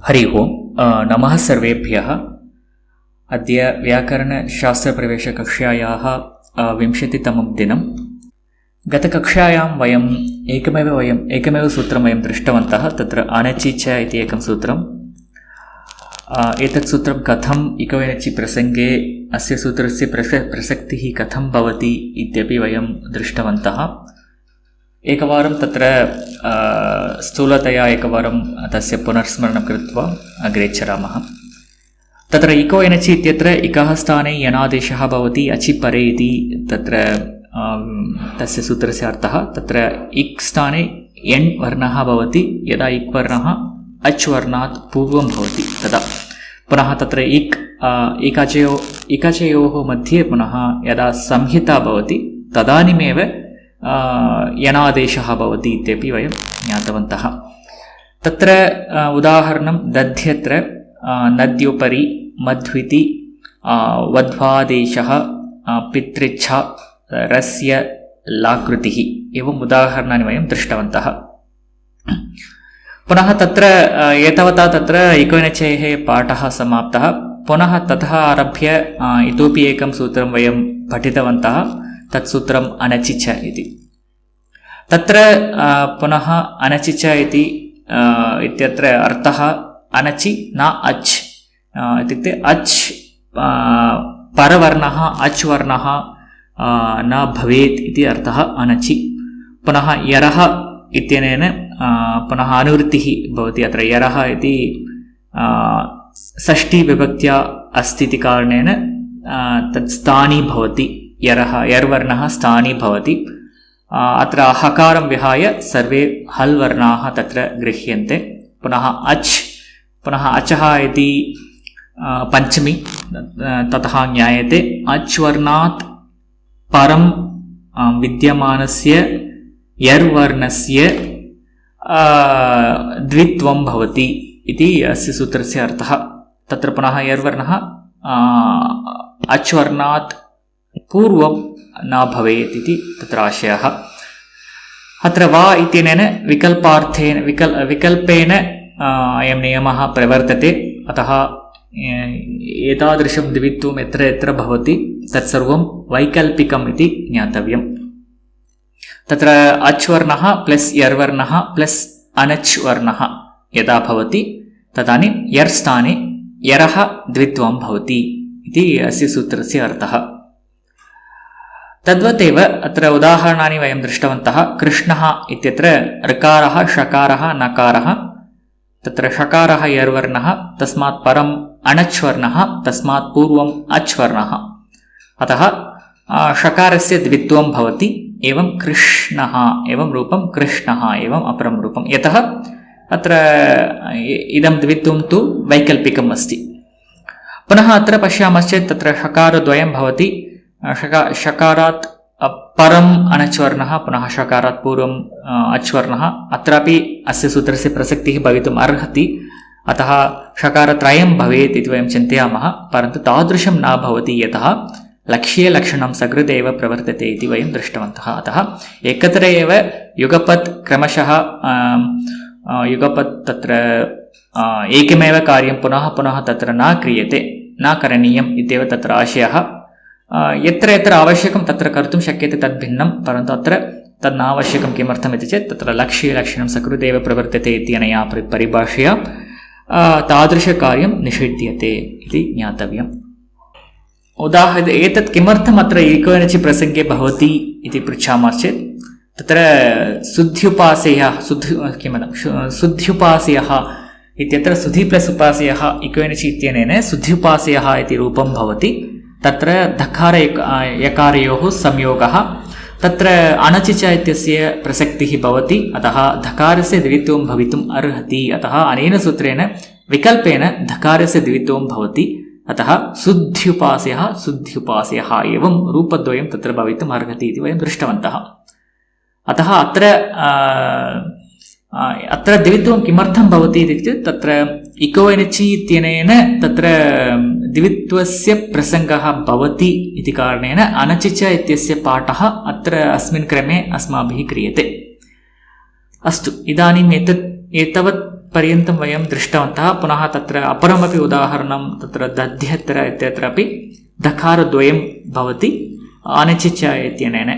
हरि ओम्। नमः सर्वेभ्यः। अद्य व्याकरणशास्त्रप्रवेशकक्ष्यायाः 20तमं दिनं। गतकक्ष्यायां वयम् एकमेव सूत्रं वयं दृष्टवन्तः। तत्र अनचि च इति एकं सूत्रम्। एतत् सूत्रं कथम् इकोयनचि प्रसङ्गे अस्य सूत्रस्य प्रसक्तिः कथं भवति इत्यपि वयं दृष्टवन्तः। एकवारं तत्र स्थूलतया एकवारं तस्य पुनर्स्मरणं कृत्वा अग्रे चरामः। तत्र इको एनचि इत्यत्र इकः स्थाने यणादेशः भवति अचि परे इति तत्र तस्य सूत्रस्य अर्थः। तत्र इक् स्थाने एण् वर्णः भवति यदा इक् वर्णः अच् वर्णात् पूर्वं भवति तदा। पुनः तत्र इकाचयोः मध्ये पुनः यदा संहिता भवति तदानीमेव यणादेशः भवति इत्यपि वयं ज्ञातवन्तः। तत्र उदाहरणं दध्यत्र नद्योपरि मध्विति वध्वादेशः पितृच्छा रस्य लाकृतिः एवम् उदाहरणानि वयं दृष्टवन्तः। पुनः तत्र एतावता तत्र इकोयनचेः पाठः समाप्तः। पुनः ततः आरभ्य इतोपि एकं सूत्रं वयं पठितवन्तः। तत् सूत्रम् अनचि च इति। तत्र पुनः अनचि च इति इत्यत्र अर्थः अनचि न अच् इत्युक्ते अच् परवर्णः अच् वर्णः न भवेत् इति अर्थः अनचि। पुनः यरः इत्यनेन पुनः अनुवृत्तिः भवति। अत्र यरः इति षष्ठी विभक्त्या अस्ति इति कारणेन तत् स्थानी भवति। यर्वर्णः स्थानी भवति। अत्र हकारं विहाय सर्वे हल् वर्णाः तत्र गृह्यन्ते। पुनः अचः इति पञ्चमी ततः ज्ञायते। अच् वर्णात् परं विद्यमानस्य यर्वर्णस्य द्वित्वं भवति इति अस्य सूत्रस्य अर्थः। तत्र पुनः यर्वर्णः अच् वर्णात् पूर्वं न भवेत् इति तत्र आशयः। अत्र वा इत्यनेन विकल्पेन अयं नियमः प्रवर्तते। अतः एतादृशं द्वित्वं यत्र यत्र भवति तत्सर्वं वैकल्पिकम् इति ज्ञातव्यम्। तत्र अच् वर्णः प्लस् यर्वर्णः प्लस् अनच् वर्णः यदा भवति तदानीं यर् स्थाने यरः द्वित्वं भवति इति अस्य सूत्रस्य अर्थः। तद्वदेव अत्र उदाहरणानि वयं दृष्टवन्तः। कृष्णः इत्यत्र ऋकारः षकारः नकारः। तत्र षकारः यर्वर्णः तस्मात् परम् अणच् वर्णः तस्मात् पूर्वम् अच् वर्णः। अतः षकारस्य द्वित्वं भवति। एवं कृष्णः एवं रूपं कृष्णः एवम् अपरं रूपं। यतः अत्र इदं द्वित्वं तु वैकल्पिकम् अस्ति। पुनः अत्र पश्यामश्चेत् तत्र षकारद्वयं भवति। षकारात् परम् अनच् वर्णः पुनः षकारात् पूर्वम् अच् वर्णः। अत्रापि अस्य सूत्रस्य प्रसक्तिः भवितुम् अर्हति। अतः षकारत्रयं भवेत् इति वयं चिन्तयामः। परन्तु तादृशं न भवति यतः लक्ष्यलक्षणं सकृदेव प्रवर्तते इति वयं दृष्टवन्तः। अतः एकत्र एव युगपत् क्रमशः युगपत् तत्र एकमेव कार्यं पुनः पुनः तत्र न क्रियते, न करणीयम् इत्येव तत्र आशयः। यत्र यत्र आवश्यकं तत्र कर्तुं शक्यते तद्भिन्नं। परन्तु अत्र तद् नावश्यकं। किमर्थमिति चेत् तत्र लक्ष्यलक्षणं सकृदेव प्रवर्तते इत्यनया परिभाषया तादृशकार्यं निषिध्यते इति ज्ञातव्यम्। एतत् किमर्थम् अत्र इकोयनचि प्रसङ्गे भवति इति पृच्छामश्चेत् तत्र शुद्ध्युपासयः इत्यत्र सुधि प्लस् उपासयः इकोयनचि इत्यनेन शुद्ध्युपासयः इति रूपं भवति। तत्र धकार यकारयोः संयोगः। तत्र अनचि च इत्यस्य प्रसक्तिः भवति। अतः धकारस्य द्वित्वं भवितुम् अर्हति। अतः अनेन सूत्रेण विकल्पेन धकारस्य द्वित्वं भवति। अतः शुद्ध्युपासयः एवं रूपद्वयं तत्र भवितुम् अर्हति इति वयं दृष्टवन्तः। अतः अत्र द्वित्वं किमर्थं भवति इति चेत् तत्र इकोयनचि इत्यनेन तत्र द्वित्वस्य प्रसङ्गः भवति इति कारणेन अनचि च इत्यस्य पाठः अत्र अस्मिन् क्रमे अस्माभिः क्रियते। अस्तु, इदानीम् एतावत् पर्यन्तं वयं दृष्टवन्तः। पुनः तत्र अपरमपि उदाहरणं तत्र दध्यत्र इत्यत्रापि दकारद्वयं भवति अनचिच इत्यनेन,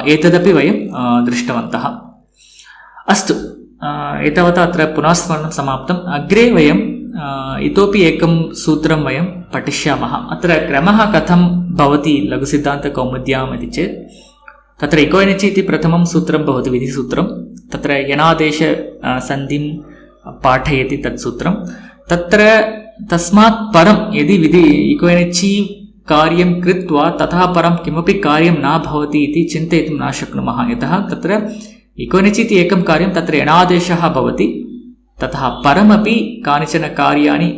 एतदपि वयं दृष्टवन्तः। अस्तु, एतावता अत्र पुनःस्मरणं समाप्तम्। अग्रे वयं इतोपि एकं सूत्रं वयं पठिष्यामः। अत्र क्रमः कथं भवति लघुसिद्धान्तकौमुद्याम् इति चेत्, तत्र इकोनिचि इति प्रथमं सूत्रं भवति, विधिसूत्रं। तत्र यणादेश सन्धिं पाठयति तत् सूत्रं। तत्र तस्मात् परं यदि इकोनिचि कार्यं कृत्वा ततः परं किमपि कार्यं न भवति इति चिन्तयितुं न शक्नुमः। यतः तत्र इकोनिचि इति एकं कार्यं, तत्र यणादेशः भवति, ततः परमपि कानिचन कार्याणि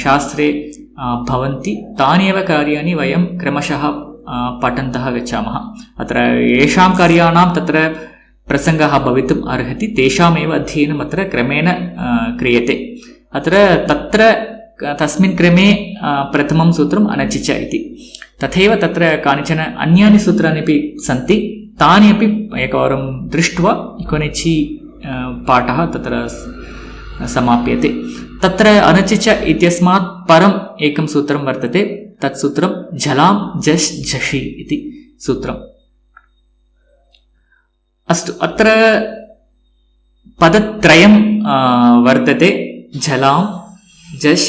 शास्त्रे भवन्ति। तानि एव कार्याणि वयं क्रमशः पठन्तः गच्छामः। अत्र येषां कार्याणां तत्र प्रसङ्गः भवितुम् अर्हति तेषामेव अध्ययनम् अत्र क्रमेण क्रियते। तत्र तस्मिन् क्रमे प्रथमं सूत्रम् अनचिच इति। तथैव तत्र कानिचन अन्यानि सूत्राणि अपि सन्ति, तानि अपि एकवारं दृष्ट्वा इकोनिचि पाठः तत्र समाप्यते। तत्र अनचिच इत्यस्मात् परम् एकं सूत्रं वर्तते, तत् सूत्रं झलां झष् झषि इति सूत्रम्। अस्तु, अत्र पदत्रयं वर्तते, झलां झष्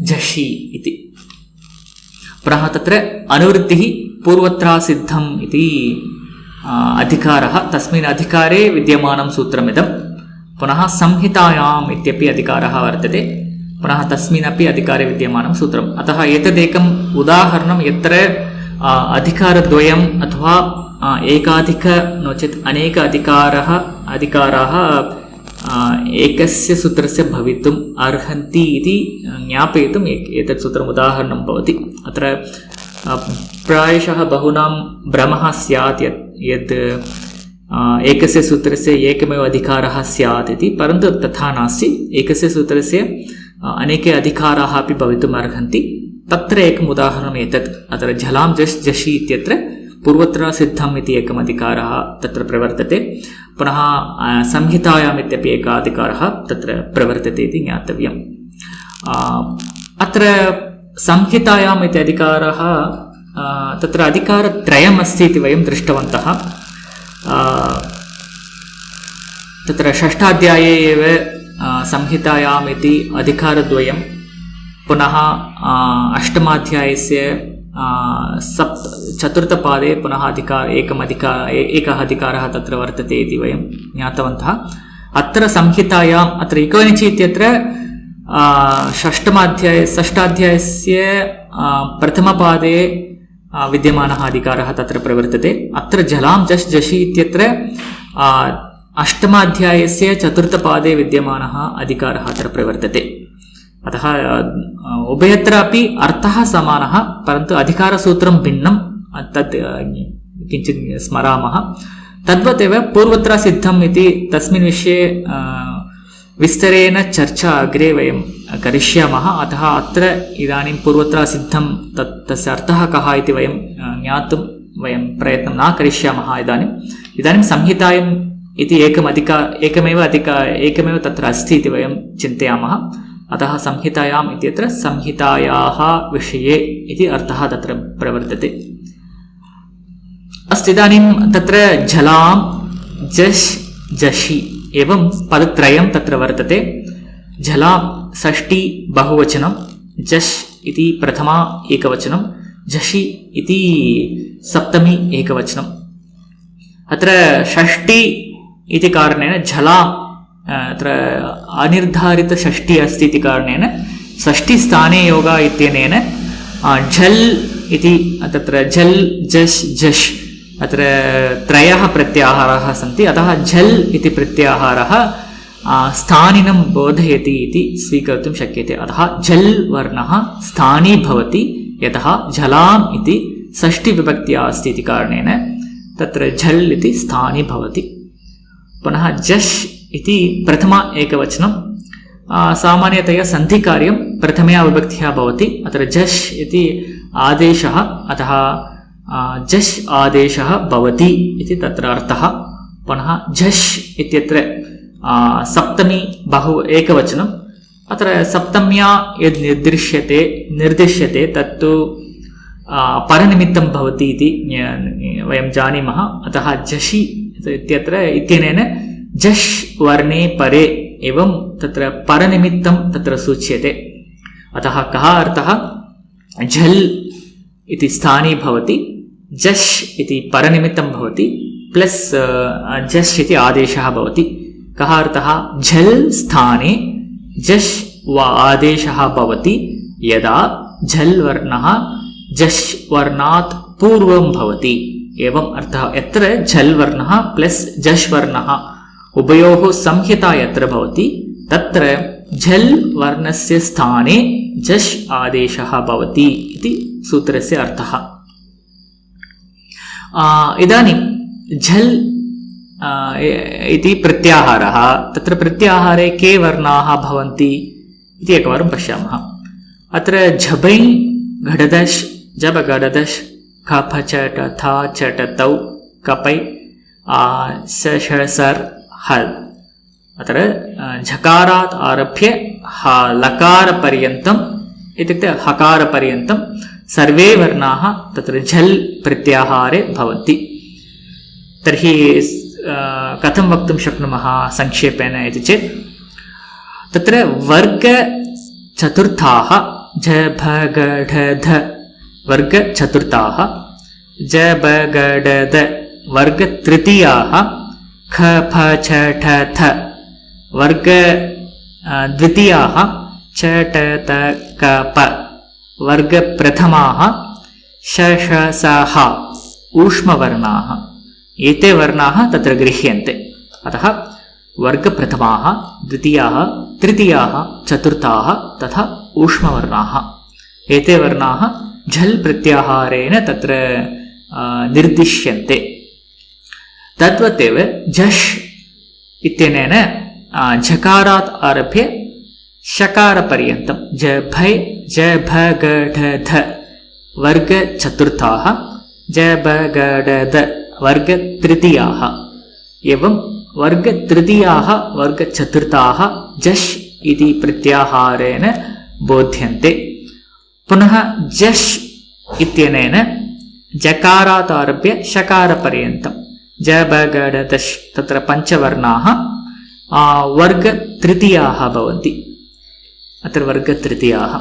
झषि इति। पुनः तत्र अनुवृत्तिः पूर्वत्रासिद्धम् इति अधिकारः, तस्मिन् अधिकारे विद्यमानं सूत्रमिदं। पुनः संहितायाम् इत्यपि अधिकारः वर्तते, पुनः तस्मिन्नपि अधिकारे विद्यमानं सूत्रम्। अतः एतदेकम् उदाहरणं यत्र अधिकारद्वयम् अथवा एकाधिक नो चेत् अनेक अधिकाराः एकस्य सूत्रस्य भवितुम् अर्हन्ति इति ज्ञापयितुम् एतत् सूत्रम् उदाहरणं भवति। अत्र प्रायशः बहूनां भ्रमः स्यात् यत् एकस्य सूत्रस्य एकमेव अधिकारः स्यात् इति, परन्तु तथा नास्ति। एकस्य सूत्रस्य अनेके अधिकाराः अपि भवितुम् अर्हन्ति। तत्र एकम् उदाहरणम् एतत्। अत्र झलां झष् झषि इत्यत्र पूर्वत्रासिद्धम् इति एकम् अधिकारः तत्र प्रवर्तते। पुनः संहितायाम् इत्यपि एकः अधिकारः तत्र प्रवर्तते इति ज्ञातव्यम्। अत्र संहितायाम् इति अधिकारः, तत्र अधिकारत्रयम् अस्ति इति वयं दृष्टवन्तः। तत्र षष्ठाध्याये एव संहितायाम् इति अधिकारद्वयं, पुनः अष्टमाध्यायस्य चतुर्थपादे पुनः एकः अधिकारः तत्र वर्तते इति वयं ज्ञातवन्तः। अत्र संहितायाम्, अत्र इकोनिचि इत्यत्र षष्ठाध्यायस्य प्रथमपादे विद्यमानः अधिकारः तत्र प्रवर्तते। अत्र झलां झष् झषि इत्यत्र अष्टमाध्यायस्य चतुर्थपादे विद्यमानः अधिकारः अत्र प्रवर्तते। अतः उभयत्रापि अर्थः समानः, परन्तु अधिकारसूत्रं भिन्नं, तत् किञ्चित् स्मरामः। तद्वदेव पूर्वत्रासिद्धम् इति तस्मिन् विषये विस्तरेण चर्चा अग्रे वयं करिष्यामः। अतः अत्र इदानीं पूर्वत्रासिद्धं तस्य अर्थः कः इति वयं ज्ञातुं वयं प्रयत्नं न करिष्यामः। इदानीं संहितायाम् इति एकमेव तत्र अस्ति इति वयं चिन्तयामः। अतः संहितायाम् इत्यत्र संहितायाः विषये इति अर्थः तत्र प्रवर्तते। अस्तु, इदानीं तत्र झलां झष् झषि एवं पदत्रयं तत्र वर्तते। झलां षष्ठी बहुवचनं, झष् इति प्रथमा एकवचनं, झषि इति सप्तमी एकवचनम्। अत्र षष्ठी इति कारणेन झलां अत्र अनिर्धारितषष्ठी अस्ति इति कारणेन षष्ठीस्थाने योगा इत्यनेन झल् इति, तत्र झल् झष् झष् अत्र त्रयः प्रत्याहाराः सन्ति। अतः झल् इति प्रत्याहारः स्थानिनं बोधयति इति स्वीकर्तुं शक्यते। अतः झल् वर्णः स्थानी भवति, यतः झलाम् इति षष्ठीविभक्त्या अस्ति इति कारणेन तत्र झल् इति स्थानी भवति। पुनः झष् इति प्रथमा एकवचनं, सामान्यतया सन्धिकार्यं प्रथमया विभक्त्या भवति। अत्र झष् इति आदेशः, अतः झष् आदेशः भवति इति तत्र अर्थः। पुनः झष् इत्यत्र सप्तमी बहु एकवचनम्। अत्र सप्तम्या यद् निर्दिश्यते तत्तु परनिमित्तं भवति इति वयं जानीमः। अतः झषि इत्यनेन झष् वर्णे परे एवं तत्र परनिमित्तं तत्र सूच्यते। अतः कः अर्थः? झल् इति स्थानी भवति, झष् इति परनिमित्तं भवति, प्लस् झष् इति आदेशः भवति। कः अर्थः? झल् स्थाने झष् वा आदेशः भवति यदा झल् वर्णः झष् वर्णात् पूर्वं भवति। एवम् अर्थः। यत्र झल् वर्णः प्लस् झष् वर्णः उभयोः संहिता यत्र भवति तत्र झल् वर्णस्य स्थाने झष् आदेशः भवति इति सूत्रस्य अर्थः। इदानीं झल् इति प्रत्याहारः। तत्र प्रत्याहारे के वर्णाः भवन्ति इति एकवारं पश्यामः। अत्र झबै घडदश् जब घडदश् खप चट था चट तौ कपै सर हल्। अत्र झकारात् आरभ्य लकारपर्यन्तम् इत्युक्ते हकारपर्यन्तं सर्वे वर्णाः तत्र झल् प्रत्याहारे भवन्ति। तर्हि कथं वक्तुं शक्नुमः संक्षेपेण इति चेत् तत्र वर्गचतुर्थाः झ भ ग ढ ध वर्गचतुर्थाः, ज ब ग ड द वर्गतृतीयाः, ख फ छ ठ थ वर्गद्वितीयाः, च ट त क प वर्गप्रथमाः, श ष स ह ऊष्मवर्णाः। एते वर्णाः तत्र गृह्यन्ते। अतः वर्गप्रथमाः, द्वितीयाः, तृतीयाः, चतुर्थाः तथा ऊष्मवर्णाः। एते वर्णाः झल् प्रत्याहारेण तत्र निर्दिश्यन्ते। तद्वदेव झष् इत्यनेन झकारात् आरभ्य शकारपर्यन्तं ज भ ग ढ ध वर्गचतुर्थाः, ज ब ग ड द वर्गतृतीयाः। एवं वर्गतृतीयाः वर्गचतुर्थाः झष् इति प्रत्याहारेण बोध्यन्ते। पुनः झष् इत्यनेन जकारात् आरभ्य शकारपर्यन्तं ज ब ग ड दश् तत्र पञ्चवर्णाः वर्गतृतीयाः भवन्ति। अत्र वर्गतृतीयाः।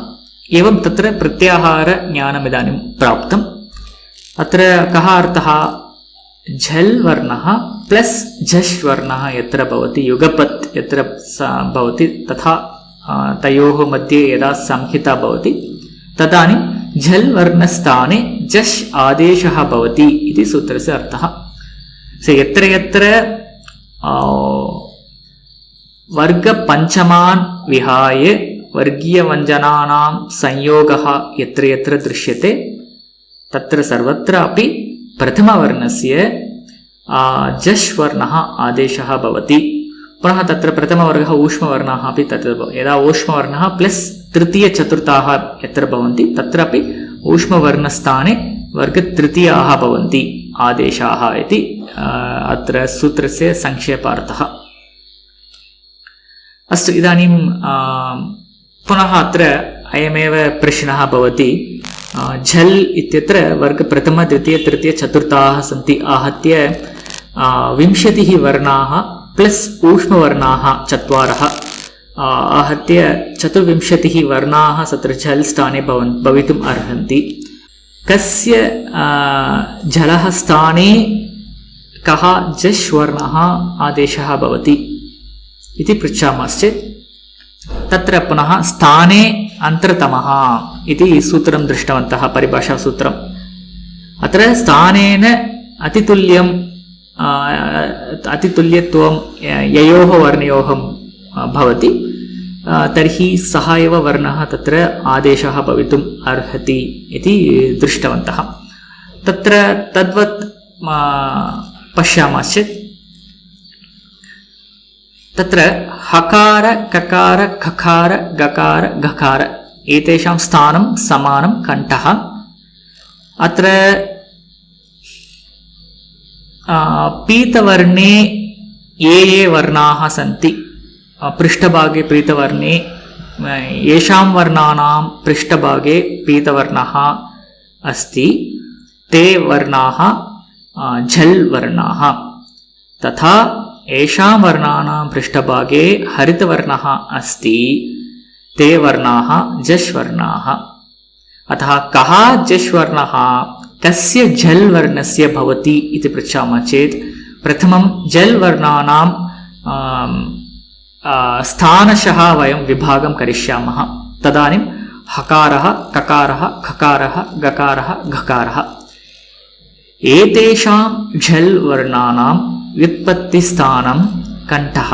एवं तत्र प्रत्याहारज्ञानम् इदानीं प्राप्तम्। अत्र कः अर्थः? झल् वर्णः प्लस् झष् वर्णः यत्र भवति, युगपत् यत्र भवति, तथा तयोः मध्ये यदा संहिता भवति तदानीं झल् वर्णस्थाने झष् आदेशः भवति इति सूत्रस्य अर्थः। यत्र यत्र वर्गपञ्चमान् विहाय वर्गीयव्यञ्जनानां संयोगः यत्र यत्र दृश्यते तत्र सर्वत्रापि प्रथमवर्णस्य झष् वर्णः आदेशः भवति। पुनः तत्र प्रथमवर्गः ऊष्मवर्णः अपि तत्र यदा ऊष्मवर्णः प्लस् तृतीयचतुर्थाः यत्र भवन्ति तत्रापि ऊष्मवर्णस्थाने वर्गतृतीयाः भवन्ति आदेशाः इति अत्र सूत्रस्य संक्षेपार्थः। अस्तु, इदानीं पुनः अत्र अयमेव प्रश्नः भवति। झल् इत्यत्र वर्ग प्रथम द्वितीय तृतीय चतुर्थाः सन्ति, आहत्य 20 वर्णाः प्लस् ऊष्मवर्णाः 4 आहत्य 24 वर्णाः तत्र झल् स्थाने भवितुम् अर्हन्ति। कस्य झलः स्थाने कः झष् वर्णः आदेशः भवति इति पृच्छामश्चेत् तत्र पुनः स्थाने अन्तरतमः इति सूत्रं दृष्टवन्तः, परिभाषासूत्रम्। अत्र स्थानेन अतितुल्यत्वं ययोः वर्णयोः भवति तर्हि सः एव वर्णः तत्र आदेशः भवितुम् अर्हति इति दृष्टवन्तः। तत्र तद्वत् पश्यामश्चेत् तत्र हकार ककार खकार गकार घकार एतेषां स्थानं समानं कण्ठः। अत्र पीतवर्णे ये वर्णाः सन्ति, पृष्ठभागे पीतवर्णे येषां वर्णानां पृष्ठभागे पीतवर्णः अस्ति ते वर्णाः झल् वर्णाः, तथा येषां वर्णानां पृष्ठभागे हरितवर्णः अस्ति ते वर्णाः झष् वर्णाः। अतः कः झष् वर्णः कस्य झल् वर्णस्य भवति इति पृच्छामः चेत् प्रथमं झल् वर्णानां स्थानशः वयं विभागं करिष्यामः। तदानीं हकारः, ककारः, खकारः, गकारः, घकारः एतेषां झल् वर्णानां व्युत्पत्तिस्थानं कण्ठः,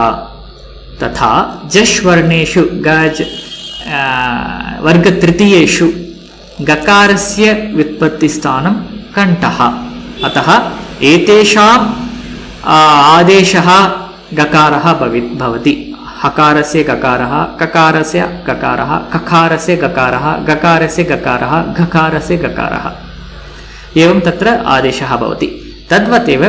तथा झष् वर्णेषु गज वर्गतृतीयेषु गकारस्य व्युत्पत्तिस्थानं कण्ठः। अतः एतेषाम् आदेशः गकारः भवति। हकारस्य गकारः, ककारस्य गकारः, खकारस्य गकारः, गकारस्य गकारः, घकारस्य गकारः, एवं तत्र आदेशः भवति। तद्वतेव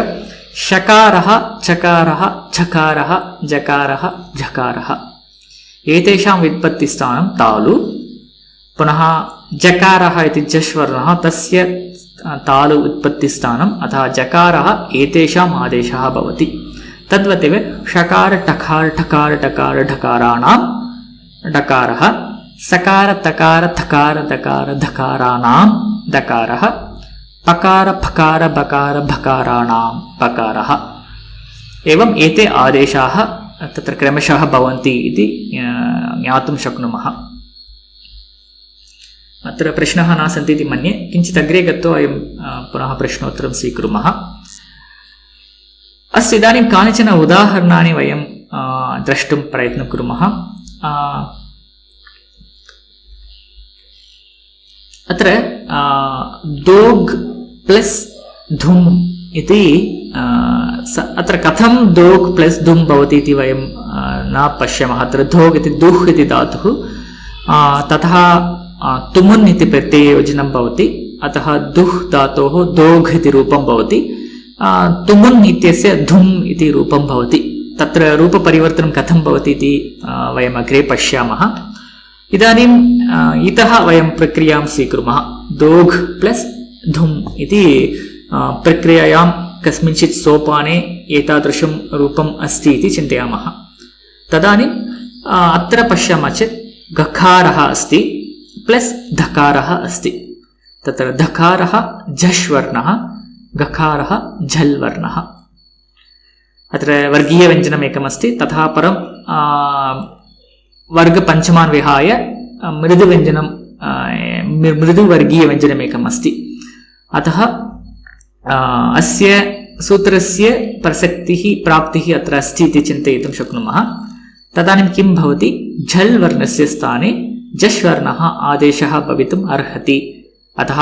शकारः, चकारः, झकारः, जकारः, झकारः एतेषां व्युत्पत्तिस्थानं तालु। पुनः जकारः इति झष् वर्णः, तस्य तालु उत्पत्तिस्थानम्, अतः जकारः एतेषाम् आदेशः भवति। तद्वतेव षकार, टकार, ठकार, डकार, ढकाराणां डकारः, सकार, तकार, थकार, दकार, धकाराणां दकारः, पकार, फकार, बकार, भकाराणां पकारः, एवं एते आदेशाः तत्र क्रमशः भवन्ति इति ज्ञातुं शक्नुमः। अत्र प्रश्नाः न सन्ति इति मन्ये। किञ्चित् अग्रे गत्वा वयं पुनः प्रश्नोत्तरं स्वीकुर्मः। अस्तु, इदानीं कानिचन उदाहरणानि वयं द्रष्टुं प्रयत्नं कुर्मः। अत्र दोग् प्लस् धुम् इति अत्र कथं दोग् प्लस् धुम् भवति इति वयं न पश्यामः। अत्र धोग् इति दुह् इति धातुः, ततः तुमुन् इति प्रत्यययोजनं भवति, अतः दुह् धातोः दोघ् इति रूपं भवति, तुमुन् इत्यस्य धुम् इति रूपं भवति। तत्र रूपपरिवर्तनं कथं भवति इति वयम् अग्रे पश्यामः। इदानीम् इतः वयं प्रक्रियां स्वीकुर्मः। दोघ् प्लस् धुम् इति प्रक्रियायां कस्मिंश्चित् सोपाने एतादृशं रूपम् अस्ति इति चिन्तयामः। तदानीम् अत्र पश्यामः चेत् गकारः अस्ति प्लस् धकारः अस्ति। तत्र धकारः झष् वर्णः, गकारः झल् वर्णः। अत्र वर्गीयव्यञ्जनमेकमस्ति, तथा परं वर्गपञ्चमान् विहाय मृदुवर्गीयव्यञ्जनमेकम् अस्ति। अतः अस्य सूत्रस्य प्रसक्तिः प्राप्तिः अत्र अस्ति इति चिन्तयितुं शक्नुमः। तदानीं किं भवति? झल् वर्णस्य स्थाने झष् वर्णः आदेशः भवितुम् अर्हति। अतः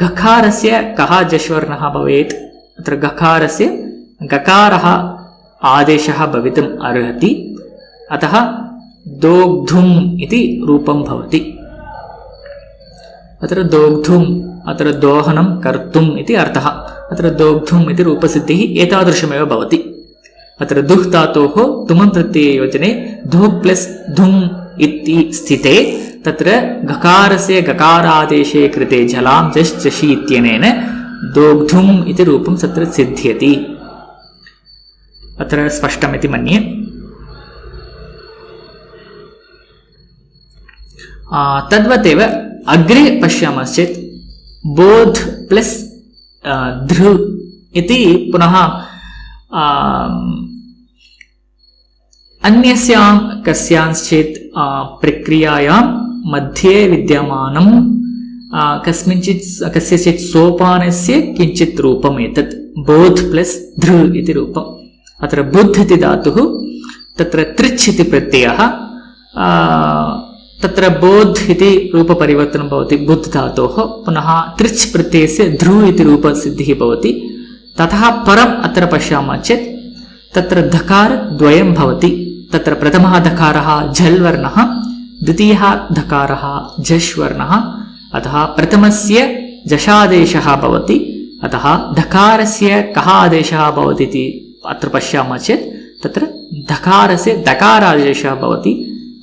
गकारस्य कः झष् वर्णः भवेत्? अत्र गकारस्य गकारः आदेशः भवितुम् अर्हति। अतः दोग्धुम् इति रूपं भवति। अत्र दोग्धुम्, अत्र दोहनं कर्तुम् इति अर्थः। अत्र दोग्धुम् इति रूपसिद्धिः एतादृशमेव भवति। अत्र दुह् धातोः तुमन् प्रत्यययोजने धोग् प्लस् धुम् इति स्थिते तत्र गकारस्य गकारादेशे कृते झलां झष् झषि इत्यनेन दोग्धुम् इति रूपं तत्र सिद्ध्यति। अत्र स्पष्टमिति मन्ये। तद्वतेव अग्रे पश्यामश्चेत् बोध् प्लस् धृ इति पुनः अन्यस्यां कस्यांश्चित् प्रक्रियायां मध्ये विद्यमानं कस्यचित् सोपानस्य किञ्चित् रूपम् एतत् बोध् प्लस् धृ इति रूपम्। अत्र बुद्ध् इति धातुः, तत्र त्रिच् इति प्रत्ययः, तत्र बोध् इति रूपपरिवर्तनं भवति बुद्ध् धातोः, पुनः त्रिच् प्रत्ययस्य धृ इति रूपसिद्धिः भवति। ततः परम् अत्र पश्यामः चेत् तत्र धकारद्वयं भवति। तत्र प्रथमः धकारः झल् वर्णः, द्वितीयः धकारः झष् वर्णः। अतः प्रथमस्य झषादेशः भवति, अतः धकारस्य कः आदेशः भवति इति अत्र पश्यामः चेत् तत्र धकारस्य दकारादेशः भवति,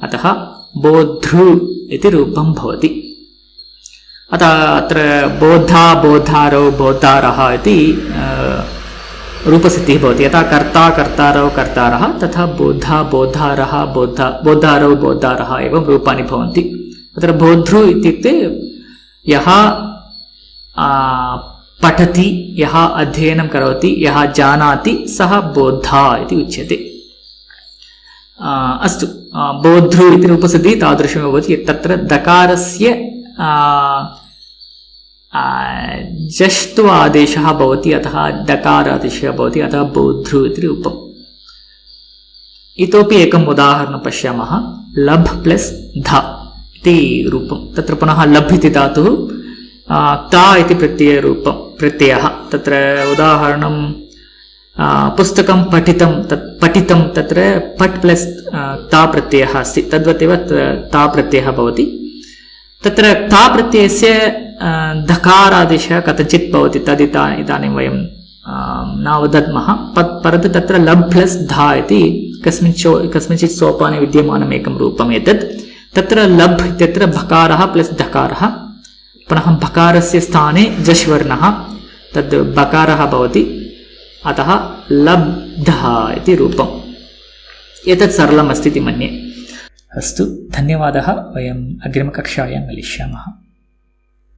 अतः बोद्धृ इति रूपं भवति। अतः अत्र बोद्धा बोद्धारौ बोद्धारः इति रूपसिद्धिः भवति। यथा कर्ता कर्तारौ कर्तारः तथा बोद्धा बोद्धारः बोद्धारौ बोद्धारः एवं रूपाणि भवन्ति। अत्र बोद्धृ इत्युक्ते यः पठति, यः अध्ययनं करोति, यः जानाति सः बोद्धा इति उच्यते। अस्तु, बोद्धृ इति रूपसिद्धिः तादृशमेव भवति। तत्र दकारस्य जष्टु आदेशः भवति, अतः दकारादेशः भवति, अतः बोद्धृ इति रूपम्। इतोपि एकम् उदाहरणं पश्यामः। लभ् प्लस् ध इति रूपं। तत्र पुनः लभ् इति धातुः ता इति प्रत्ययः। तत्र उदाहरणं पुस्तकं पठितं, पठितं तत्र पट् प्लस् ता प्रत्ययः अस्ति, तद्वदेव ता प्रत्ययः भवति। तत्र ता प्रत्ययस्य धकारादेशः कथञ्चित् भवति, इदानीं वयं न वदामः, परन्तु तत्र लब् प्लस् धा इति कस्मिंश्चित् सोपाने विद्यमानम् एकं रूपम् एतत्। तत्र लब् इत्यत्र भकारः प्लस् धकारः, पुनः भकारस्य स्थाने जश् वर्णः, तद् बकारः भवति, अतः लब्धः इति रूपम्। एतत् सरलम् अस्ति इति मन्ये। अस्तु, धन्यवादः। वयम् अग्रिमकक्षायां मिलिष्यामः।